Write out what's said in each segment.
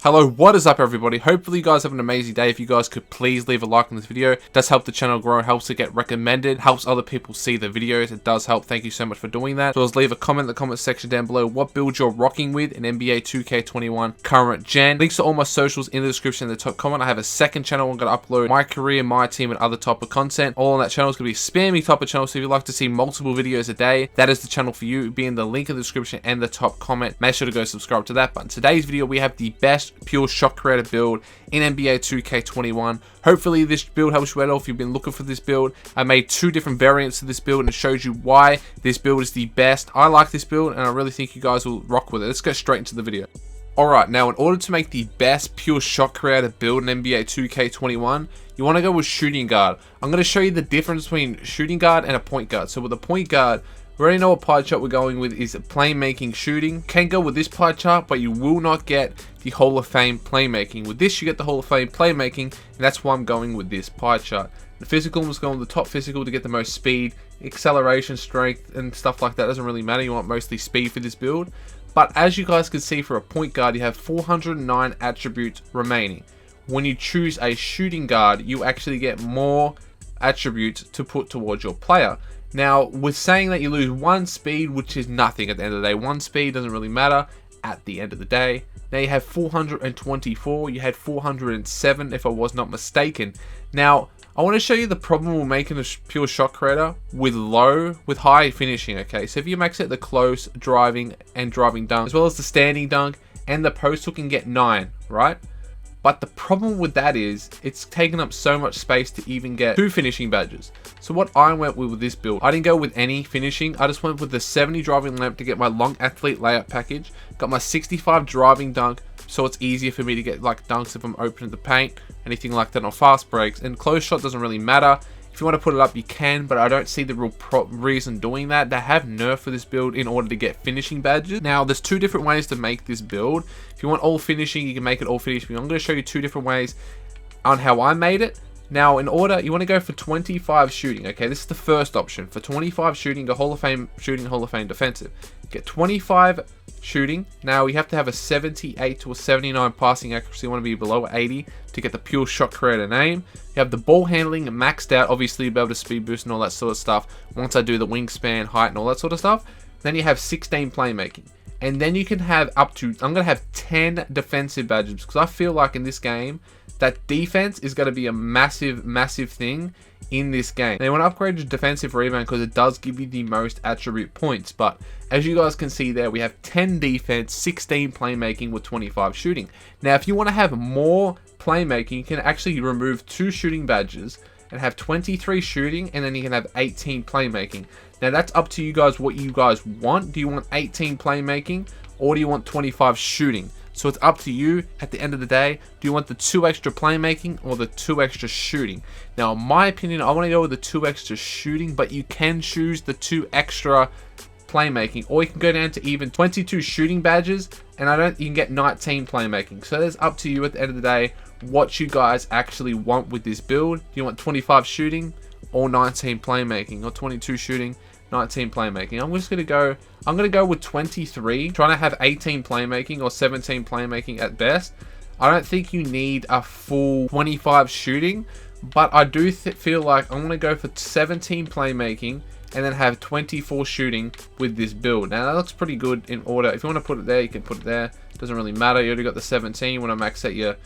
Hello, what is up everybody? Hopefully you guys have an amazing day. If you guys could please leave a like on this video, it does help the channel grow, helps it get recommended, helps other people see the videos. It does help. Thank you so much for doing that. So let's leave a comment in the comment section down below what build you're rocking with in NBA 2K21 current gen. Links to all my socials in the description in the top comment. I have a second channel I'm going to upload my career, my team, and other type of content. All on that channel is going to be spammy type of channel. So if you'd like to see multiple videos a day, that is the channel for you. Be in the link in the description and the top comment. Make sure to go subscribe to that. But in today's video, we have the best pure shot creator build in NBA 2K21. Hopefully this build helps you out if you've been looking for this build. I made two different variants of this build and it shows you why this build is the best. I like this build and I really think you guys will rock with it. Let's go straight into the video. Alright, now in order to make the best pure shot creator build in NBA 2K21, you want to go with shooting guard. I'm going to show you the difference between shooting guard and a point guard. So with a point guard, we already know what pie chart we're going with is playmaking shooting. Can go with this pie chart, but you will not get the Hall of Fame playmaking. With this, you get the Hall of Fame playmaking, and that's why I'm going with this pie chart. The physical, I'm just going with the top physical to get the most speed, acceleration, strength, and stuff like that. Doesn't really matter. You want mostly speed for this build. But as you guys can see, for a point guard, you have 409 attributes remaining. When you choose a shooting guard, you actually get more attributes to put towards your player. Now, with saying that you lose one speed, which is nothing at the end of the day. One speed doesn't really matter at the end of the day. Now you have 424. You had 407 if I was not mistaken. Now, I want to show you the problem with making a pure shot creator with high finishing, okay? So if you max it the close, driving, and driving dunk, as well as the standing dunk, and the post hook can get 9, right? But the problem with that is it's taken up so much space to even get 2 finishing badges. So what I went with this build, I didn't go with any finishing. I just went with the 70 driving lamp to get my long athlete layup package. Got my 65 driving dunk, so it's easier for me to get like dunks if I'm opening the paint, anything like that on fast breaks. And close shot doesn't really matter. If you want to put it up, you can, but I don't see the real reason doing that. They have nerfed for this build in order to get finishing badges. Now, there's two different ways to make this build. If you want all finishing, you can make it all finishing. I'm going to show you two different ways on how I made it. Now, in order, you want to go for 25 shooting. Okay, this is the first option. For 25 shooting, the Hall of Fame shooting, Hall of Fame defensive. Get 25 shooting. Now, you have to have a 78 to a 79 passing accuracy. You want to be below 80 to get the pure shot creator name. You have the ball handling maxed out. Obviously, you'll be able to speed boost and all that sort of stuff. Once I do the wingspan, height, and all that sort of stuff. Then you have 16 playmaking. And then you can have up to, I'm going to have 10 defensive badges because I feel like in this game, that defense is going to be a massive, massive thing in this game. Now, you want to upgrade your defensive rebound because it does give you the most attribute points. But as you guys can see there, we have 10 defense, 16 playmaking with 25 shooting. Now, if you want to have more playmaking, you can actually remove 2 shooting badges and have 23 shooting, and then you can have 18 playmaking. Now, that's up to you guys what you guys want. Do you want 18 playmaking or do you want 25 shooting? So it's up to you at the end of the day. Do you want the 2 extra playmaking or the 2 extra shooting? Now, in my opinion, I want to go with the 2 extra shooting, but you can choose the 2 extra playmaking, or you can go down to even 22 shooting badges, and you can get 19 playmaking. So it's up to you at the end of the day what you guys actually want with this build. Do you want 25 shooting or 19 playmaking, or 22 shooting, 19 playmaking? I'm going to go with 23, trying to have 18 playmaking or 17 playmaking at best. I don't think you need a full 25 shooting, but I do feel like I'm going to go for 17 playmaking and then have 24 shooting with this build. Now that looks pretty good in order. If you want to put it there, you can put it there. Doesn't really matter. You already got the 17. You want to max out your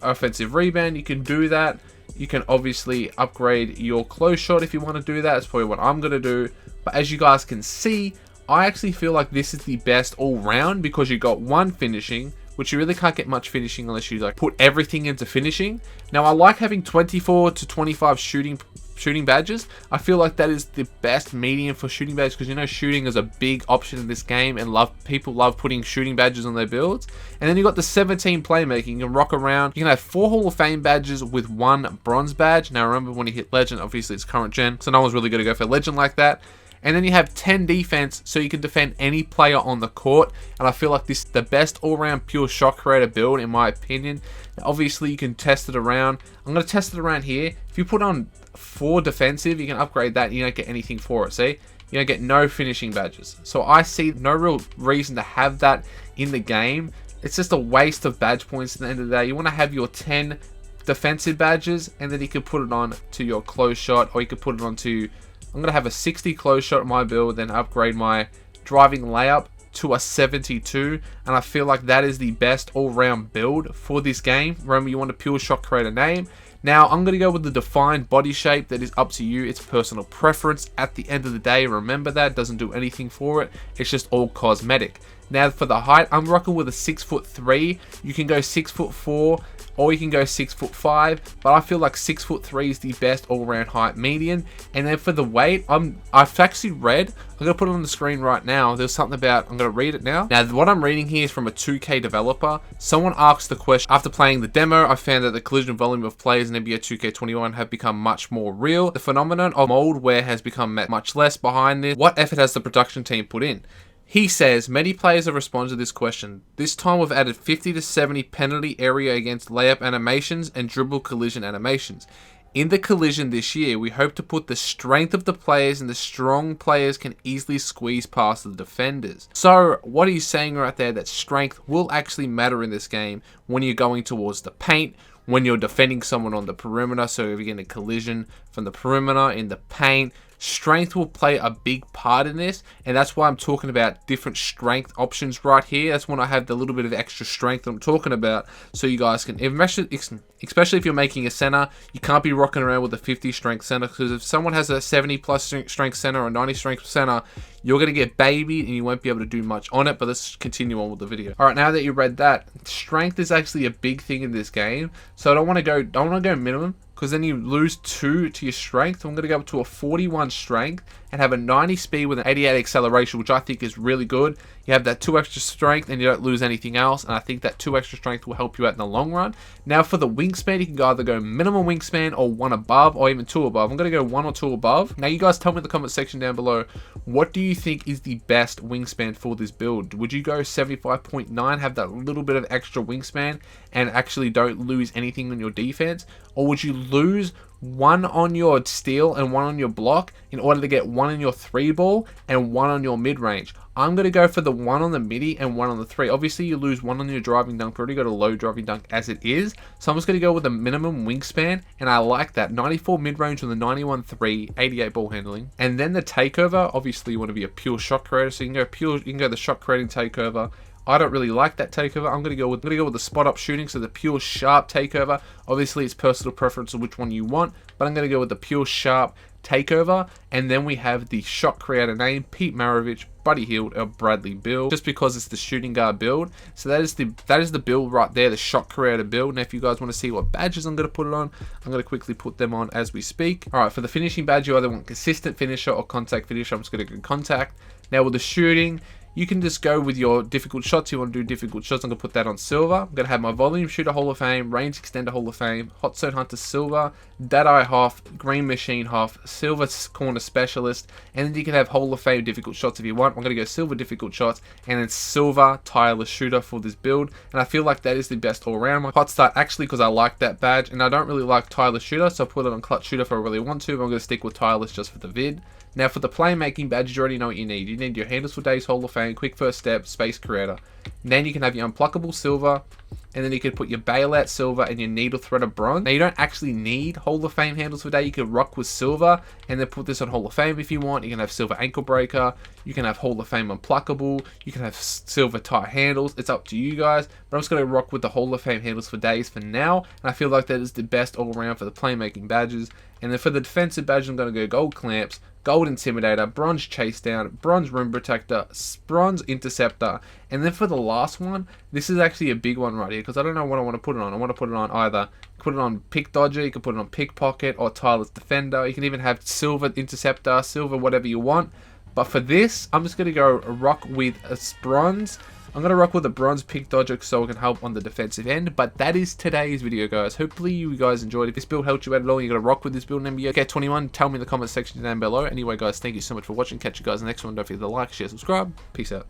offensive rebound, you can do that. You can obviously upgrade your close shot if you want to do that. That's probably what I'm going to do. But as you guys can see, I actually feel like this is the best all round because you got 1 finishing, which you really can't get much finishing unless you like put everything into finishing. Now, I like having 24 to 25 shooting badges. I feel like that is the best medium for shooting badges because you know shooting is a big option in this game and people love putting shooting badges on their builds. And then you got the 17 playmaking. You can rock around. You can have 4 Hall of Fame badges with 1 bronze badge. Now remember, when you hit legend, obviously it's current gen, so no one's really going to go for legend like that. And then you have 10 defense, so you can defend any player on the court. And I feel like this is the best all-round pure shot creator build, in my opinion. Now, obviously, you can test it around. I'm going to test it around here. If you put on 4 defensive, you can upgrade that. You don't get anything for it, see? You don't get no finishing badges. So I see no real reason to have that in the game. it's just a waste of badge points at the end of the day. You want to have your 10 defensive badges, and then you can put it on to your close shot, or you could put it onto, I'm going to have a 60 close shot in my build, then upgrade my driving layup to a 72, and I feel like that is the best all-round build for this game. Remember, you want a pure shot creator name. Now, I'm going to go with the defined body shape. That is up to you. It's personal preference. At the end of the day, remember that. Doesn't do anything for it. It's just all cosmetic. Now, for the height, I'm rocking with a 6'3". You can go 6'4", or you can go 6'5", but I feel like 6'3" is the best all-round height median. And then for the weight, I've actually read, I'm going to put it on the screen right now. There's something about, I'm going to read it now. Now, what I'm reading here is from a 2K developer. Someone asked the question, after playing the demo, I found that the collision volume of players in NBA2K21 have become much more real. The phenomenon of mold wear has become much less behind this. What effort has the production team put in? He says, many players have responded to this question. This time we've added 50 to 70 penalty area against layup animations and dribble collision animations. In the collision this year, we hope to put the strength of the players, and the strong players can easily squeeze past the defenders. So, what are you saying right there? That strength will actually matter in this game when you're going towards the paint, when you're defending someone on the perimeter. So if you're getting a collision from the perimeter in the paint, strength will play a big part in this, and that's why I'm talking about different strength options right here. That's when I have the little bit of extra strength I'm talking about, so you guys can, especially if you're making a center, you can't be rocking around with a 50 strength center, because if someone has a 70 plus strength center or 90 strength center, you're going to get babied and you won't be able to do much on it. But let's continue on with the video. All right, now that you read that, strength is actually a big thing in this game, so I don't want to go minimum, because then you lose 2 to your strength. I'm going to go up to a 41 strength and have a 90 speed with an 88 acceleration, which I think is really good. You have that 2 extra strength and you don't lose anything else, and I think that 2 extra strength will help you out in the long run. Now for the wingspan, you can either go minimum wingspan or 1 above, or even 2 above. I'm going to go 1 or 2 above. Now you guys tell me in the comment section down below, what do you think is the best wingspan for this build? Would you go 75.9, have that little bit of extra wingspan and actually don't lose anything on your defense? Or would you lose 1 on your steal and 1 on your block in order to get 1 on your 3 ball and 1 on your mid-range? I'm going to go for the 1 on the midi and 1 on the 3. Obviously, you lose 1 on your driving dunk. You already got a low driving dunk as it is. So I'm just going to go with the minimum wingspan, and I like that. 94 mid-range with a 91 3, 88 ball handling. And then the takeover, obviously you want to be a pure shot creator, so you can go the shot creating takeover. I don't really like that takeover. I'm going to go with the spot up shooting, so the pure sharp takeover. Obviously, it's personal preference of which one you want, but I'm going to go with the pure sharp takeover. And then we have the shot creator name, Pete Maravich, Buddy Hield, or Bradley build, just because it's the shooting guard build. So that is the build right there, the shot creator build. Now if you guys want to see what badges I'm going to put it on, I'm going to quickly put them on as we speak. All right, for the finishing badge, you either want consistent finisher or contact finisher. I'm just going to go contact. Now with the shooting, you can just go with your difficult shots. You want to do difficult shots, I'm going to put that on silver. I'm going to have my volume shooter Hall of Fame, range extender Hall of Fame, hot zone hunter silver, dead eye half, green machine half, silver corner specialist, and then you can have Hall of Fame difficult shots if you want. I'm going to go silver difficult shots and then silver tireless shooter for this build, and I feel like that is the best all around. My hot start actually, because I like that badge, and I don't really like tireless shooter, so I'll put it on clutch shooter if I really want to, but I'm going to stick with tireless just for the vid. Now for the playmaking badges, you already know what you need. You need your handles for days Hall of Fame, quick first step, space creator. And then you can have your unpluckable silver, and then you can put your bailout silver and your needle threader bronze. Now you don't actually need Hall of Fame handles for day. You can rock with silver and then put this on Hall of Fame if you want. You can have silver ankle breaker. You can have Hall of Fame unpluckable. You can have silver tight handles. It's up to you guys. But I'm just going to rock with the Hall of Fame handles for days for now. And I feel like that is the best all around for the playmaking badges. And then for the defensive badges, I'm going to go gold clamps, gold intimidator, bronze chase down, bronze rim protector, bronze interceptor. And then for the last one, this is actually a big one right here, because I don't know what I want to put it on. I want to put it on either, put it on pick dodger, you can put it on pickpocket, or tireless defender. You can even have silver interceptor, silver whatever you want. But for this, I'm just going to go rock with a bronze. I'm going to rock with a bronze pick dodger so it can help on the defensive end. But that is today's video, guys. Hopefully you guys enjoyed. If this build helped you out at all, you're going to rock with this build in NBA2K21, tell me in the comment section down below. Anyway, guys, thank you so much for watching. Catch you guys in the next one. Don't forget to like, share, subscribe. Peace out.